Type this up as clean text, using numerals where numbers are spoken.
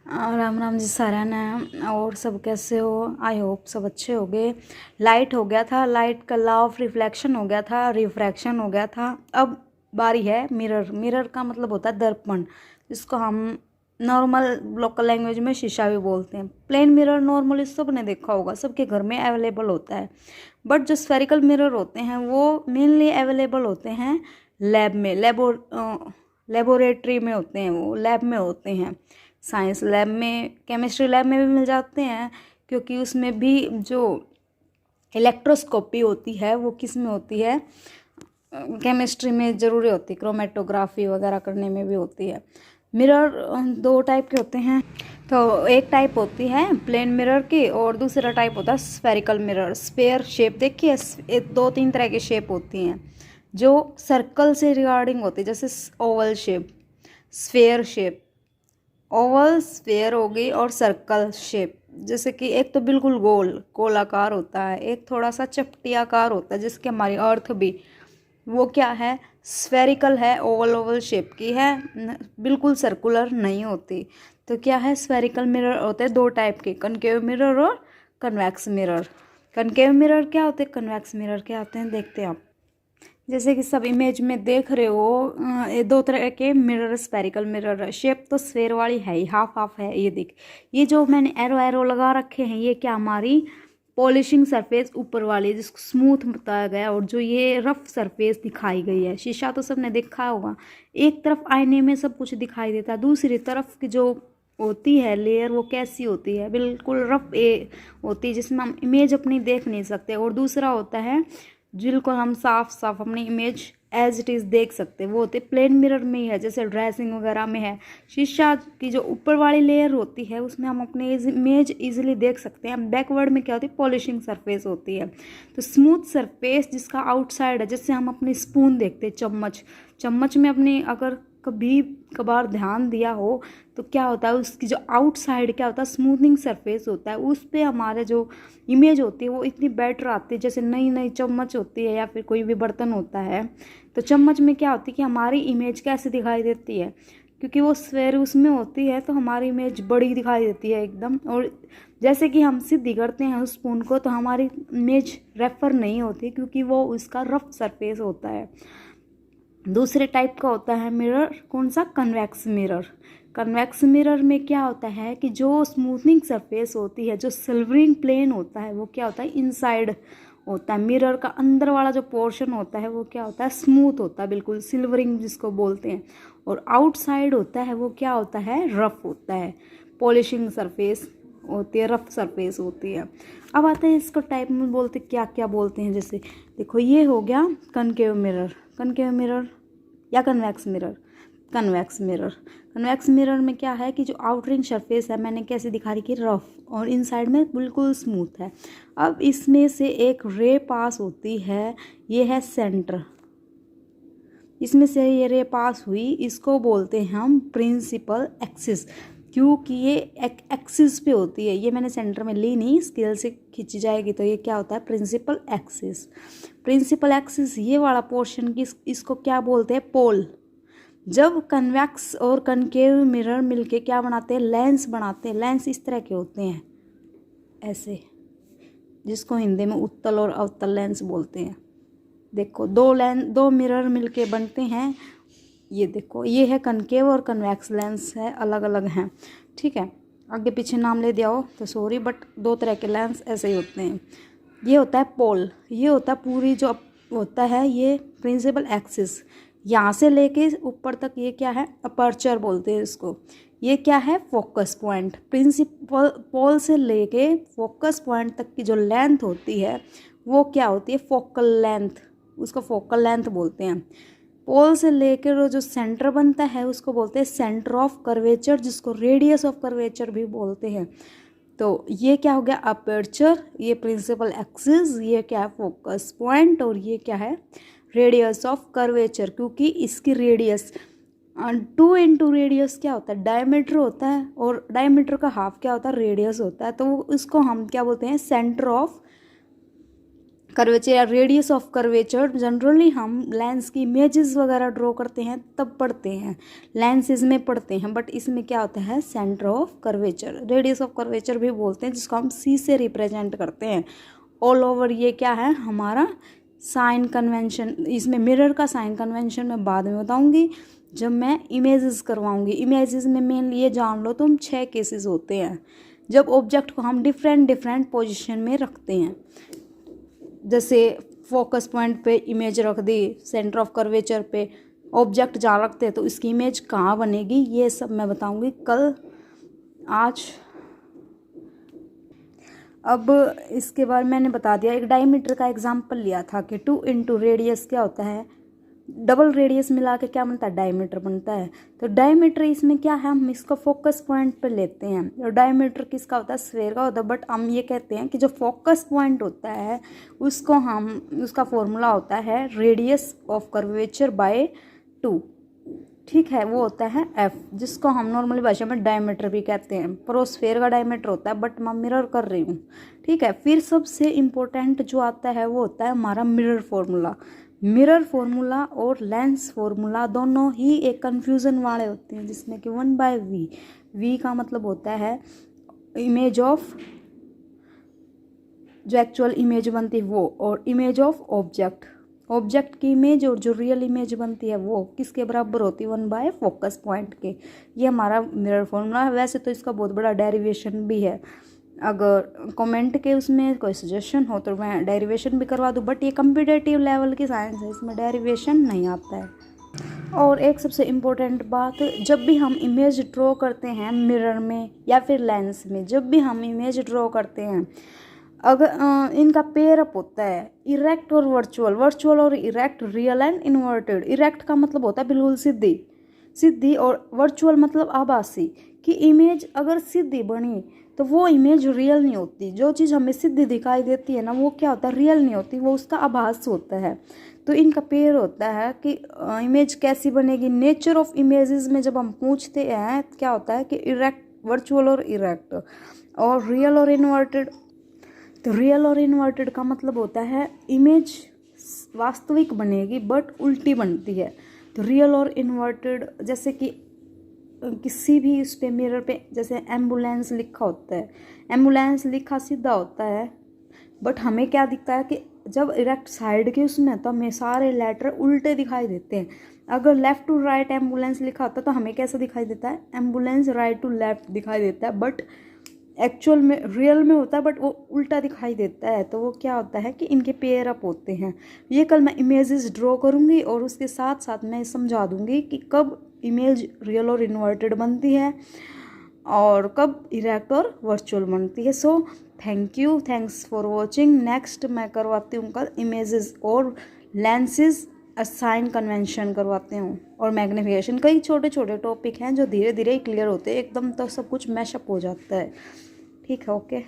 राम राम जी सारा ने। और सब कैसे हो? आई होप सब अच्छे हो गए। लाइट हो गया था, लाइट का लॉ ऑफ रिफ्लेक्शन हो गया था, रिफ्रैक्शन हो गया था। अब बारी है मिरर। मिरर का मतलब होता है दर्पण, जिसको हम नॉर्मल लोकल लैंग्वेज में शीशा भी बोलते हैं। प्लेन मिरर नॉर्मली सब ने देखा होगा, सबके घर में अवेलेबल होता है। बट जो स्फेरिकल मिरर होते हैं वो मेनली अवेलेबल होते हैं लैब में, लेबोरेटरी में होते हैं, वो लैब में होते हैं। साइंस लैब में, केमिस्ट्री लैब में भी मिल जाते हैं, क्योंकि उसमें भी जो इलेक्ट्रोस्कोपी होती है वो किस में होती है, केमिस्ट्री में ज़रूरी होती है, क्रोमेटोग्राफी वगैरह करने में भी होती है। मिरर दो टाइप के होते हैं। तो एक टाइप होती है प्लेन मिरर की और दूसरा टाइप होता है स्फेरिकल मिरर। स्पेयर शेप देखिए, दो तीन तरह की शेप होती हैं जो सर्कल से रिगार्डिंग होती है, जैसे Oval shape, sphere shape, Oval sphere हो गई, और सर्कल शेप। जैसे कि एक तो बिल्कुल गोल गोलाकार होता है, एक थोड़ा सा चपटी आकार होता है, जिसके हमारी अर्थ भी वो क्या है, स्फेरिकल है, ओवल ओवल शेप की है, बिल्कुल सर्कुलर नहीं होती। तो क्या है, स्फेरिकल मिरर होते हैं दो टाइप के, कनकेव मिरर और कन्वेक्स मिरर। कनकेव मिरर क्या होते हैं, कन्वेक्स मिरर क्या होते हैं, देखते हैं आप। जैसे कि सब इमेज में देख रहे हो, ये दो तरह के मिरर, स्फेरिकल मिरर है। शेप तो स्फेयर वाली है ही, हाफ हाफ है। ये देख, ये जो मैंने एरो एरो लगा रखे हैं, ये क्या हमारी पॉलिशिंग सरफेस ऊपर वाली है, जिसको स्मूथ बताया गया, और जो ये रफ सरफेस दिखाई गई है। शीशा तो सबने देखा होगा, एक तरफ आईने में सब कुछ दिखाई देता है, दूसरी तरफ की जो होती है लेयर वो कैसी होती है, बिल्कुल रफ होती है, जिसमें हम इमेज अपनी देख नहीं सकते। और दूसरा होता है जिनको हम साफ साफ अपनी इमेज एज इट इज़ देख सकते हैं, वो होते प्लेन मिरर में ही है, जैसे ड्रेसिंग वगैरह में है। शीशा की जो ऊपर वाली लेयर होती है उसमें हम अपनी इमेज इजीली देख सकते हैं। बैकवर्ड में क्या होती है, पॉलिशिंग सरफेस होती है। तो स्मूथ सरफेस जिसका आउटसाइड है, जैसे हम अपनी स्पून देखते हैं, चम्मच, चम्मच में अपनी अगर कभी कभार ध्यान दिया हो तो क्या होता है, उसकी जो आउटसाइड क्या होता है, स्मूथनिंग सरफेस होता है, उस पर हमारे जो इमेज होती है वो इतनी बेटर आती है। जैसे नई नई चम्मच होती है या फिर कोई भी बर्तन होता है, तो चम्मच में क्या होती है कि हमारी इमेज कैसे दिखाई देती है, क्योंकि वो स्फेयर उसमें होती है, तो हमारी इमेज बड़ी दिखाई देती है एकदम। और जैसे कि हम सीधी करते हैं उस स्पून को, तो हमारी इमेज रेफर नहीं होती, क्योंकि वो उसका रफ सरफेस होता है। दूसरे टाइप का होता है मिरर, कौन सा, कन्वेक्स मिरर। कन्वेक्स मिरर में क्या होता है कि जो स्मूथनिंग सरफेस होती है, जो सिल्वरिंग प्लेन होता है, वो क्या होता है, इनसाइड होता है। मिरर का अंदर वाला जो पोर्शन होता है वो क्या होता है, स्मूथ होता है, बिल्कुल सिल्वरिंग जिसको बोलते हैं। और आउटसाइड होता है वो क्या होता है, रफ होता है, पॉलिशिंग सरफेस होती है, रफ सरफेस होती है। अब आते हैं इसको टाइप में बोलते क्या क्या बोलते हैं। जैसे देखो, ये हो गया कनकेव मिरर, कनकेव मिरर या convex mirror. Convex mirror, convex mirror में क्या है कि जो आउटरिंग सरफेस है, मैंने कैसे दिखा रही कि रफ, और इनसाइड में बिल्कुल स्मूथ है। अब इसमें से एक रे पास होती है, ये है सेंटर, इसमें से ये रे पास हुई, इसको बोलते हैं हम प्रिंसिपल एक्सिस, क्योंकि ये एक एक्सिस पे होती है। ये मैंने सेंटर में ली नहीं, स्केल से खींची जाएगी, तो ये क्या होता है, प्रिंसिपल एक्सिस। प्रिंसिपल एक्सिस ये वाला पोर्शन की, इसको क्या बोलते हैं, पोल। जब कन्वेक्स और कनकेव मिरर मिलके क्या बनाते हैं, लेंस बनाते हैं। लेंस इस तरह के होते हैं, ऐसे, जिसको हिंदी में उत्तल और अवतल लेंस बोलते हैं। देखो, दो मिरर मिलके बनते हैं। ये देखो, ये है कनकेव और कन्वेक्स लेंस है, अलग अलग हैं, ठीक है। आगे पीछे नाम ले दिया हो तो सॉरी, बट दो तरह के लेंस ऐसे ही होते हैं। ये होता है पोल, ये होता है पूरी जो होता है ये प्रिंसिपल एक्सिस, यहाँ से लेके ऊपर तक ये क्या है, अपर्चर बोलते हैं इसको। ये क्या है, फोकस पॉइंट। प्रिंसिपल पोल से लेके फोकस पॉइंट तक की जो लेंथ होती है वो क्या होती है, फोकल लेंथ, उसको फोकल लेंथ बोलते हैं। पोल से लेकर जो सेंटर बनता है उसको बोलते हैं सेंटर ऑफ कर्वेचर, जिसको रेडियस ऑफ कर्वेचर भी बोलते हैं। तो ये क्या हो गया, अपर्चर, ये प्रिंसिपल एक्सिस, ये क्या है, फोकस पॉइंट, और ये क्या है, रेडियस ऑफ कर्वेचर, क्योंकि इसकी रेडियस 2 इंटू रेडियस क्या होता है, डायमीटर होता है, और डायमीटर का हाफ क्या होता है, रेडियस होता है। तो इसको हम क्या बोलते हैं, सेंटर ऑफ कर्वेचर या रेडियस ऑफ कर्वेचर जनरली हम लेंस की इमेजेस वगैरह ड्रॉ करते हैं तब पढ़ते हैं, लेंसेज में पढ़ते हैं, बट इसमें क्या होता है centre of curvature, radius of curvature भी बोलते हैं, जिसको हम सी से रिप्रेजेंट करते हैं। ऑल ओवर ये क्या है हमारा साइन कन्वेंशन। इसमें मिरर का साइन कन्वेंशन मैं बाद में बताऊंगी जब मैं इमेजेस करवाऊंगी। इमेजेस में मेनली ये जान लो तुम 6 केसेस होते हैं जब ऑब्जेक्ट को हम डिफरेंट पोजीशन में रखते हैं। जैसे फोकस पॉइंट पे इमेज रख दी, सेंटर ऑफ कर्वेचर पे ऑब्जेक्ट जहाँ रखते हैं तो इसकी इमेज कहाँ बनेगी, ये सब मैं बताऊंगी कल। आज अब इसके बाद मैंने बता दिया, एक डायमीटर का एग्जांपल लिया था कि 2 इंटू रेडियस क्या होता है, डबल रेडियस मिला के क्या बनता है डायमीटर बनता है। तो डायमीटर इसमें क्या है, हम इसको फोकस पॉइंट पे लेते हैं। तो डायमीटर किसका होता है, स्फेयर का होता है, बट हम ये कहते हैं कि जो फोकस पॉइंट होता है उसको हम, उसका फॉर्मूला होता है रेडियस ऑफ कर्वेचर बाय 2, ठीक है, वो होता है एफ, जिसको हम नॉर्मली भाषा में डायमीटर भी कहते हैं, पर वो स्फेयर का डायमीटर होता है, बट मैं मिरर कर रही हूँ, ठीक है। फिर सबसे इम्पोर्टेंट जो आता है वो होता है हमारा मिरर फॉर्मूला। मिरर फॉर्मूला और लेंस फॉर्मूला दोनों ही एक कन्फ्यूज़न वाले होते हैं, जिसमें कि 1/v, v का मतलब होता है इमेज ऑफ, जो एक्चुअल इमेज बनती है वो, और इमेज ऑफ ऑब्जेक्ट, ऑब्जेक्ट की इमेज और जो रियल इमेज बनती है वो किसके बराबर होती है, 1 फोकस पॉइंट के। ये हमारा मिरर फॉर्मूला है। वैसे तो इसका बहुत बड़ा डेरिवेशन भी है, अगर कमेंट के उसमें कोई सजेशन हो तो मैं डेरिवेशन भी करवा दूँ, बट ये कम्पिटेटिव लेवल की साइंस है, इसमें डेरिवेशन नहीं आता है। और एक सबसे इम्पोर्टेंट बात, जब भी हम इमेज ड्रॉ करते हैं मिरर में या फिर लेंस में, जब भी हम इमेज ड्रॉ करते हैं, अगर इनका पेयर अप होता है इरेक्ट और वर्चुअल, वर्चुअल और erect, real and inverted. Erect का मतलब होता है बिल्कुल सीधी सीधी, और वर्चुअल मतलब आभासी, कि इमेज अगर सीधी बनी तो वो इमेज रियल नहीं होती। जो चीज़ हमें सीधी दिखाई देती है ना वो क्या होता है, रियल नहीं होती, वो उसका आभास होता है। तो इनका पेयर होता है कि इमेज कैसी बनेगी। नेचर ऑफ इमेजेस में जब हम पूछते हैं क्या होता है कि इरेक्ट, वर्चुअल और इरेक्ट, और रियल और इन्वर्टेड। तो रियल और इन्वर्टेड का मतलब होता है इमेज वास्तविक बनेगी बट उल्टी बनती है। तो रियल और इन्वर्टेड, जैसे कि किसी भी उस पे मिरर पे जैसे एम्बुलेंस लिखा होता है, एम्बुलेंस लिखा सीधा होता है, बट हमें क्या दिखता है कि जब इरेक्ट साइड के उसमें तो हमें सारे लेटर उल्टे दिखाई देते हैं। अगर लेफ़्ट टू राइट एम्बुलेंस लिखा होता है तो हमें कैसा दिखाई देता है, एम्बुलेंस राइट टू लेफ्ट दिखाई देता है, बट एक्चुअल में रियल में होता है बट वो उल्टा दिखाई देता है। तो वो क्या होता है कि इनके पेयर अप होते हैं। ये कल मैं इमेजेस ड्रॉ करूँगी और उसके साथ साथ मैं समझा दूँगी कि कब इमेज रियल और इन्वर्टेड बनती है और कब इरेक्ट और वर्चुअल बनती है। So thank you, thanks for watching. Next मैं करवाती हूँ कल इमेजेस और लेंसेज साइन कन्वेंशन करवाते हूँ, और मैग्नीफिकेशन। कई छोटे छोटे टॉपिक हैं जो धीरे धीरे क्लियर होते हैं, एकदम तो सब कुछ मैशअप हो जाता है। ठीक है, ओके।